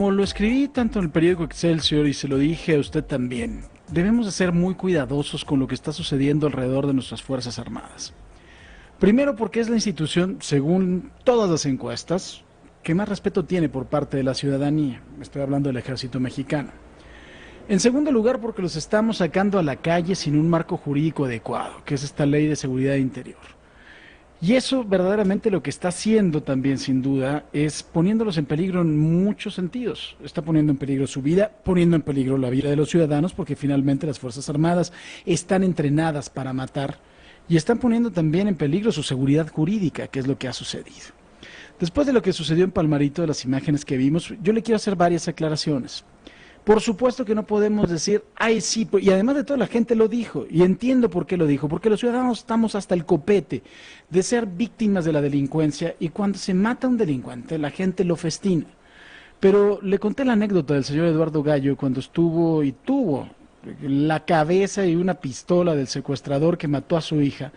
Como lo escribí tanto en el periódico Excelsior y se lo dije a usted también, debemos de ser muy cuidadosos con lo que está sucediendo alrededor de nuestras Fuerzas Armadas. Primero porque es la institución, según todas las encuestas, que más respeto tiene por parte de la ciudadanía. Estoy hablando del ejército mexicano. En segundo lugar porque los estamos sacando a la calle sin un marco jurídico adecuado, que es esta ley de seguridad interior. Y eso verdaderamente lo que está haciendo también, sin duda, es poniéndolos en peligro en muchos sentidos. Está poniendo en peligro su vida, poniendo en peligro la vida de los ciudadanos, porque finalmente las Fuerzas Armadas están entrenadas para matar y están poniendo también en peligro su seguridad jurídica, que es lo que ha sucedido. Después de lo que sucedió en Palmarito, de las imágenes que vimos, yo le quiero hacer varias aclaraciones. Por supuesto que no podemos decir, ay sí, y además de todo la gente lo dijo, y entiendo por qué lo dijo, porque los ciudadanos estamos hasta el copete de ser víctimas de la delincuencia y cuando se mata a un delincuente la gente lo festina. Pero le conté la anécdota del señor Eduardo Gallo cuando estuvo y tuvo la cabeza y una pistola del secuestrador que mató a su hija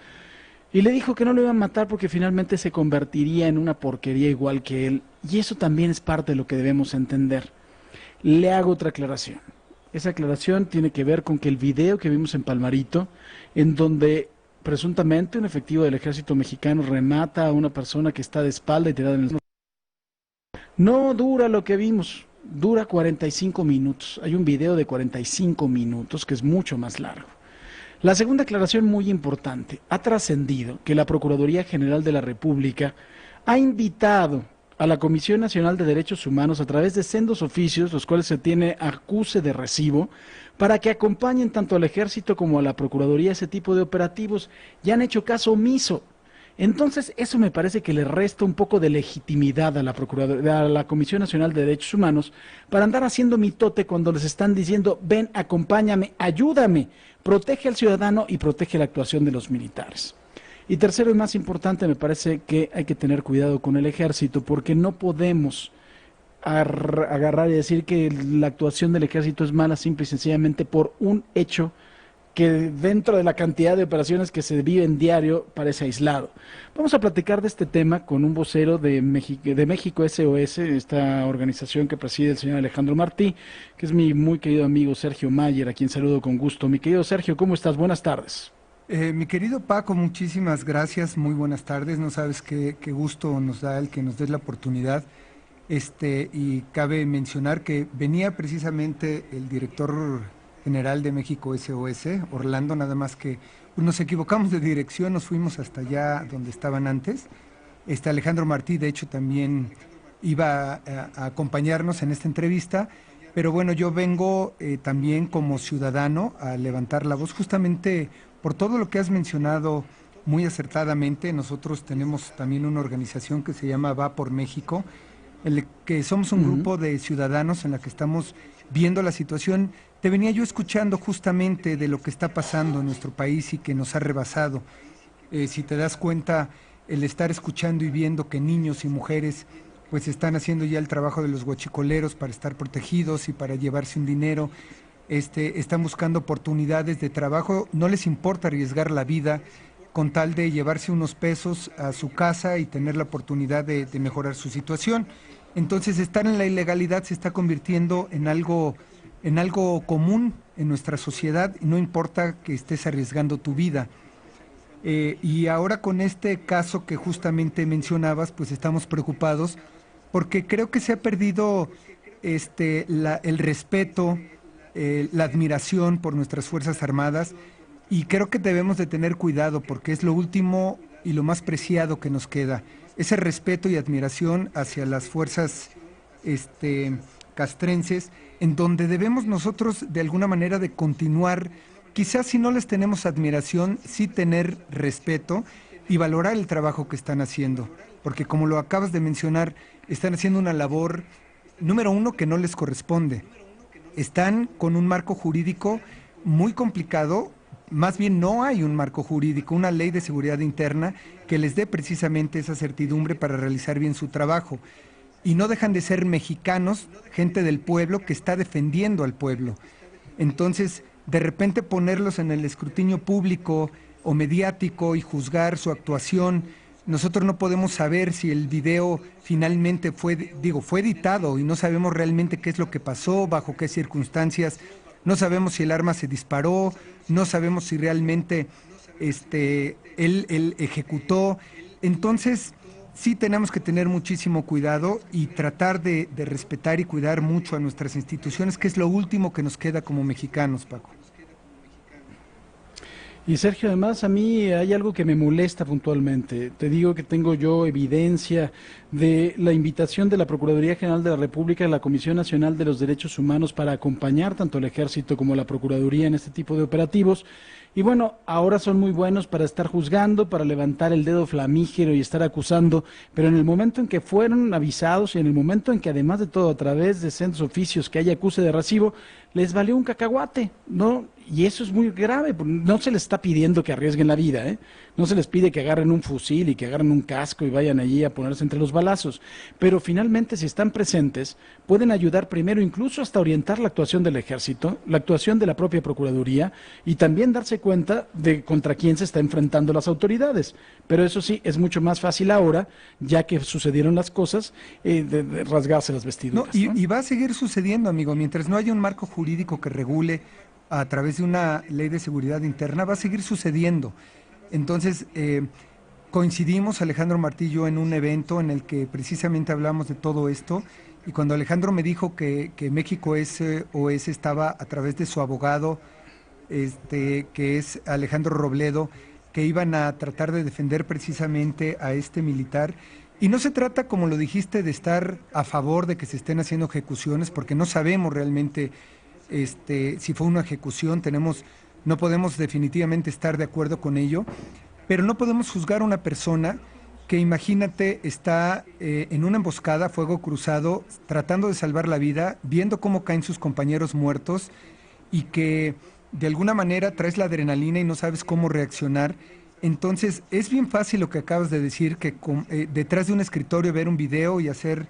y le dijo que no lo iba a matar porque finalmente se convertiría en una porquería igual que él, y eso también es parte de lo que debemos entender. Le hago otra aclaración. Esa aclaración tiene que ver con que el video que vimos en Palmarito, en donde presuntamente un efectivo del ejército mexicano remata a una persona que está de espalda y tirada en el suelo, no dura lo que vimos, dura 45 minutos. Hay un video de 45 minutos que es mucho más largo. La segunda aclaración muy importante, ha trascendido que la Procuraduría General de la República ha invitado a la Comisión Nacional de Derechos Humanos a través de sendos oficios, los cuales se tiene acuse de recibo, para que acompañen tanto al Ejército como a la Procuraduría ese tipo de operativos, y han hecho caso omiso. Entonces, eso me parece que le resta un poco de legitimidad a a la Comisión Nacional de Derechos Humanos para andar haciendo mitote cuando les están diciendo, ven, acompáñame, ayúdame, protege al ciudadano y protege la actuación de los militares. Y tercero y más importante, me parece que hay que tener cuidado con el ejército porque no podemos agarrar y decir que la actuación del ejército es mala simple y sencillamente por un hecho que dentro de la cantidad de operaciones que se viven diario parece aislado. Vamos a platicar de este tema con un vocero de México SOS, esta organización que preside el señor Alejandro Martí, que es mi muy querido amigo Sergio Mayer, a quien saludo con gusto. Mi querido Sergio, ¿cómo estás? Buenas tardes. Mi querido Paco, muchísimas gracias, muy buenas tardes. No sabes qué gusto nos da el que nos des la oportunidad. Y cabe mencionar que venía precisamente el director general de México SOS, Orlando, nada más que pues, nos equivocamos de dirección, nos fuimos hasta allá donde estaban antes. Alejandro Martí, de hecho, también iba a acompañarnos en esta entrevista. Pero bueno, yo vengo también como ciudadano a levantar la voz justamente por todo lo que has mencionado muy acertadamente. Nosotros tenemos también una organización que se llama Va por México, en la que somos un Ujú. grupo de ciudadanos en la que estamos viendo la situación. Te venía yo escuchando justamente de lo que está pasando en nuestro país y que nos ha rebasado. Si te das cuenta, el estar escuchando y viendo que niños y mujeres pues están haciendo ya el trabajo de los guachicoleros para estar protegidos y para llevarse un dinero, están buscando oportunidades de trabajo, no les importa arriesgar la vida con tal de llevarse unos pesos a su casa y tener la oportunidad de mejorar su situación. Entonces, estar en la ilegalidad se está convirtiendo en algo común en nuestra sociedad y no importa que estés arriesgando tu vida. Y ahora con este caso que justamente mencionabas, pues estamos preocupados porque creo que se ha perdido el respeto, la admiración por nuestras Fuerzas Armadas y creo que debemos de tener cuidado porque es lo último y lo más preciado que nos queda. Ese respeto y admiración hacia las fuerzas castrenses, en donde debemos nosotros de alguna manera de continuar, quizás si no les tenemos admiración, sí tener respeto y valorar el trabajo que están haciendo, porque como lo acabas de mencionar, están haciendo una labor, número uno, que no les corresponde. Están con un marco jurídico muy complicado, más bien no hay un marco jurídico, una ley de seguridad interna que les dé precisamente esa certidumbre para realizar bien su trabajo. Y no dejan de ser mexicanos, gente del pueblo que está defendiendo al pueblo. Entonces, de repente ponerlos en el escrutinio público o mediático y juzgar su actuación nosotros no podemos saber si el video finalmente fue editado y no sabemos realmente qué es lo que pasó, bajo qué circunstancias, no sabemos si el arma se disparó, no sabemos si realmente él ejecutó. Entonces, sí tenemos que tener muchísimo cuidado y tratar de respetar y cuidar mucho a nuestras instituciones, que es lo último que nos queda como mexicanos, Paco. Y Sergio, además a mí hay algo que me molesta puntualmente. Te digo que tengo yo evidencia de la invitación de la Procuraduría General de la República y la Comisión Nacional de los Derechos Humanos para acompañar tanto al Ejército como la Procuraduría en este tipo de operativos. Y bueno, ahora son muy buenos para estar juzgando, para levantar el dedo flamígero y estar acusando, pero en el momento en que fueron avisados y en el momento en que además de todo a través de centros oficios que haya acuse de recibo, les valió un cacahuate, ¿no? Y eso es muy grave, no se les está pidiendo que arriesguen la vida, ¿eh? No se les pide que agarren un fusil y que agarren un casco y vayan allí a ponerse entre los balazos, pero finalmente si están presentes pueden ayudar primero incluso hasta orientar la actuación del ejército, la actuación de la propia Procuraduría y también darse cuenta de contra quién se está enfrentando las autoridades. Pero eso sí, es mucho más fácil ahora, ya que sucedieron las cosas, de rasgarse las No, vestiduras, ¿no? y va a seguir sucediendo, amigo, mientras no haya un marco jurídico que regule a través de una ley de seguridad interna, va a seguir sucediendo. Entonces, coincidimos, Alejandro Martillo, en un evento en el que precisamente hablamos de todo esto, y cuando Alejandro me dijo que México SOS estaba a través de su abogado, que es Alejandro Robledo, que iban a tratar de defender precisamente a este militar. Y no se trata, como lo dijiste, de estar a favor de que se estén haciendo ejecuciones, porque no sabemos realmente si fue una ejecución, no podemos definitivamente estar de acuerdo con ello, pero no podemos juzgar a una persona que, imagínate, está en una emboscada, fuego cruzado, tratando de salvar la vida, viendo cómo caen sus compañeros muertos y que de alguna manera traes la adrenalina y no sabes cómo reaccionar. Entonces, es bien fácil lo que acabas de decir, que detrás de un escritorio ver un video y hacer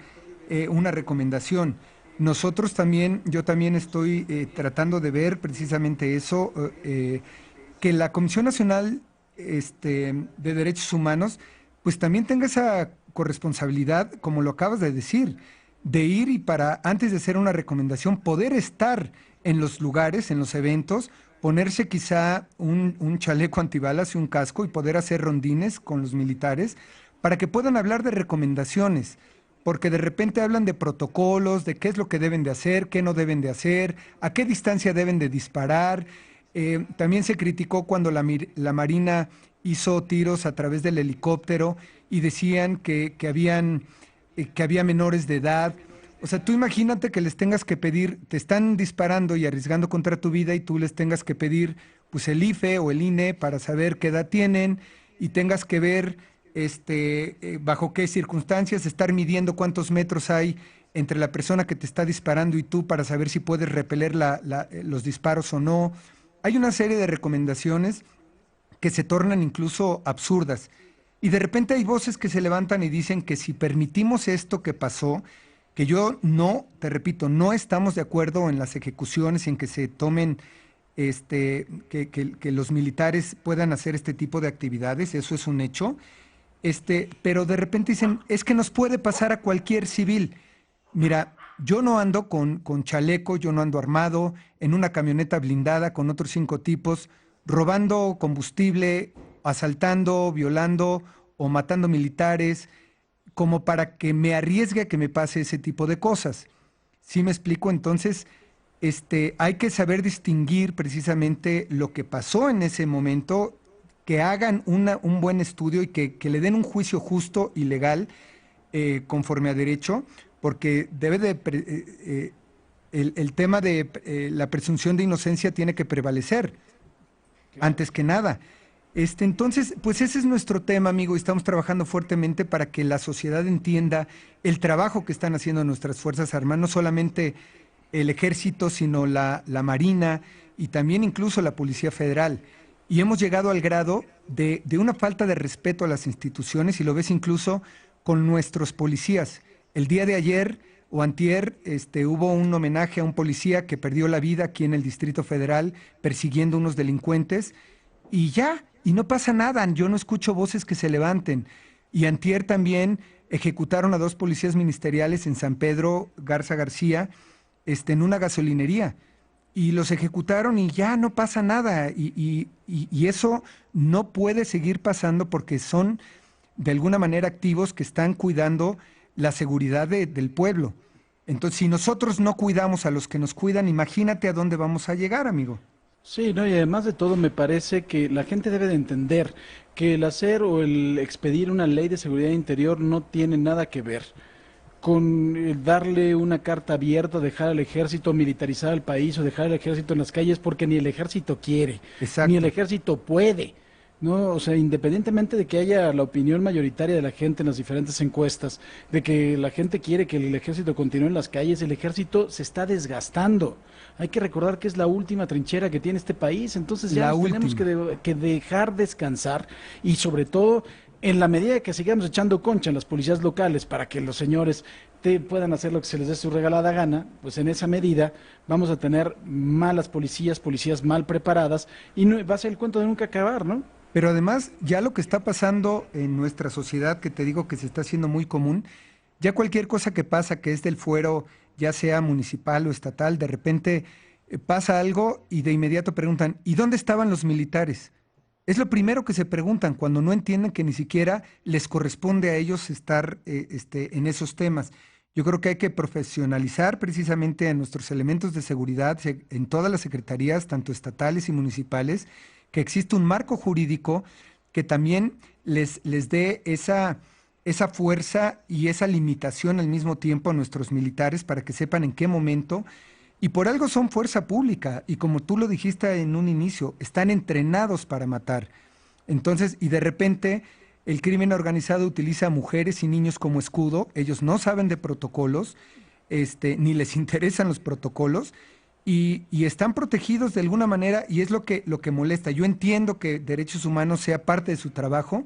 una recomendación. Nosotros también, yo también estoy tratando de ver precisamente eso, que la Comisión Nacional de Derechos Humanos, pues también tenga esa corresponsabilidad, como lo acabas de decir, de ir y para, antes de hacer una recomendación, poder estar en los lugares, en los eventos, ponerse quizá un chaleco antibalas y un casco y poder hacer rondines con los militares para que puedan hablar de recomendaciones, porque de repente hablan de protocolos, de qué es lo que deben de hacer, qué no deben de hacer, a qué distancia deben de disparar. También se criticó cuando la Marina hizo tiros a través del helicóptero y decían que había menores de edad. O sea, tú imagínate que les tengas que pedir, te están disparando y arriesgando contra tu vida y tú les tengas que pedir pues el IFE o el INE para saber qué edad tienen y tengas que ver bajo qué circunstancias, estar midiendo cuántos metros hay entre la persona que te está disparando y tú para saber si puedes repeler los disparos o no. Hay una serie de recomendaciones que se tornan incluso absurdas. Y de repente hay voces que se levantan y dicen que si permitimos esto que pasó, que yo no, te repito, no estamos de acuerdo en las ejecuciones y en que se tomen, que los militares puedan hacer este tipo de actividades, eso es un hecho, pero de repente dicen, es que nos puede pasar a cualquier civil. Mira, yo no ando con chaleco, yo no ando armado, en una camioneta blindada con otros 5 tipos, robando combustible, asaltando, violando o matando militares, como para que me arriesgue a que me pase ese tipo de cosas. ¿Sí me explico? Entonces, hay que saber distinguir precisamente lo que pasó en ese momento, que hagan un buen estudio y que le den un juicio justo y legal conforme a derecho, porque el tema de la presunción de inocencia tiene que prevalecer antes que nada. Entonces, pues ese es nuestro tema, amigo, y estamos trabajando fuertemente para que la sociedad entienda el trabajo que están haciendo nuestras Fuerzas Armadas, no solamente el Ejército, sino la Marina y también incluso la Policía Federal. Y hemos llegado al grado de una falta de respeto a las instituciones, y lo ves incluso con nuestros policías. El día de ayer o antier hubo un homenaje a un policía que perdió la vida aquí en el Distrito Federal persiguiendo unos delincuentes, y ya, y no pasa nada, yo no escucho voces que se levanten. Y antier también ejecutaron a 2 policías ministeriales en San Pedro Garza García, en una gasolinería. Y los ejecutaron y ya no pasa nada. Y eso no puede seguir pasando porque son de alguna manera activos que están cuidando la seguridad del pueblo. Entonces, si nosotros no cuidamos a los que nos cuidan, imagínate a dónde vamos a llegar, amigo. Sí, no, y además de todo me parece que la gente debe de entender que el hacer o el expedir una ley de seguridad interior no tiene nada que ver con darle una carta abierta, dejar al ejército militarizar el país o dejar al ejército en las calles porque ni el ejército quiere, ni el Exacto. ejército puede. No, o sea, independientemente de que haya la opinión mayoritaria de la gente en las diferentes encuestas, de que la gente quiere que el ejército continúe en las calles, el ejército se está desgastando. Hay que recordar que es la última trinchera que tiene este país, entonces ya La nos tenemos última. que dejar descansar y sobre todo en la medida que sigamos echando concha en las policías locales para que los señores puedan hacer lo que se les dé su regalada gana, pues en esa medida vamos a tener malas policías, policías mal preparadas y no, va a ser el cuento de nunca acabar, ¿no? Pero además, ya lo que está pasando en nuestra sociedad, que te digo que se está haciendo muy común, ya cualquier cosa que pasa que es del fuero, ya sea municipal o estatal, de repente pasa algo y de inmediato preguntan, ¿y dónde estaban los militares? Es lo primero que se preguntan cuando no entienden que ni siquiera les corresponde a ellos estar en esos temas. Yo creo que hay que profesionalizar precisamente a nuestros elementos de seguridad en todas las secretarías, tanto estatales y municipales, que existe un marco jurídico que también les dé esa fuerza y esa limitación al mismo tiempo a nuestros militares para que sepan en qué momento. Y por algo son fuerza pública y como tú lo dijiste en un inicio, están entrenados para matar. Entonces, y de repente el crimen organizado utiliza a mujeres y niños como escudo, ellos no saben de protocolos, ni les interesan los protocolos y están protegidos de alguna manera y es lo que molesta. Yo entiendo que derechos humanos sea parte de su trabajo,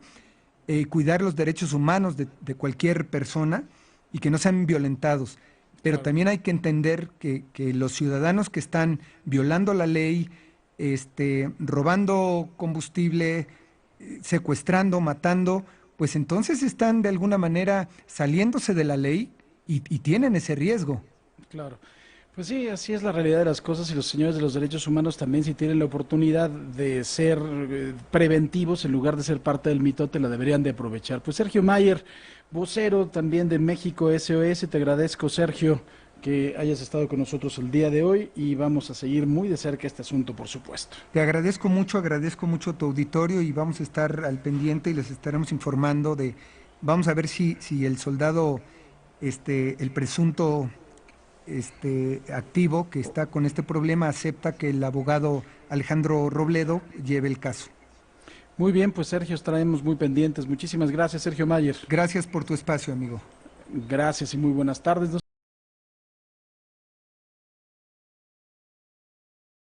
cuidar los derechos humanos de cualquier persona y que no sean violentados. Pero Claro. también hay que entender que los ciudadanos que están violando la ley, robando combustible, secuestrando, matando, pues entonces están de alguna manera saliéndose de la ley y tienen ese riesgo. Claro. Pues sí, así es la realidad de las cosas y los señores de los derechos humanos también si tienen la oportunidad de ser preventivos en lugar de ser parte del mitote la deberían de aprovechar. Pues Sergio Mayer, vocero también de México SOS, te agradezco Sergio que hayas estado con nosotros el día de hoy y vamos a seguir muy de cerca este asunto, por supuesto. Te agradezco mucho tu auditorio y vamos a estar al pendiente y les estaremos informando vamos a ver si el soldado, el presunto activo que está con este problema acepta que el abogado Alejandro Robledo lleve el caso. Muy bien, pues Sergio, estaremos muy pendientes. Muchísimas gracias, Sergio Mayer. Gracias por tu espacio, amigo. Gracias y muy buenas tardes.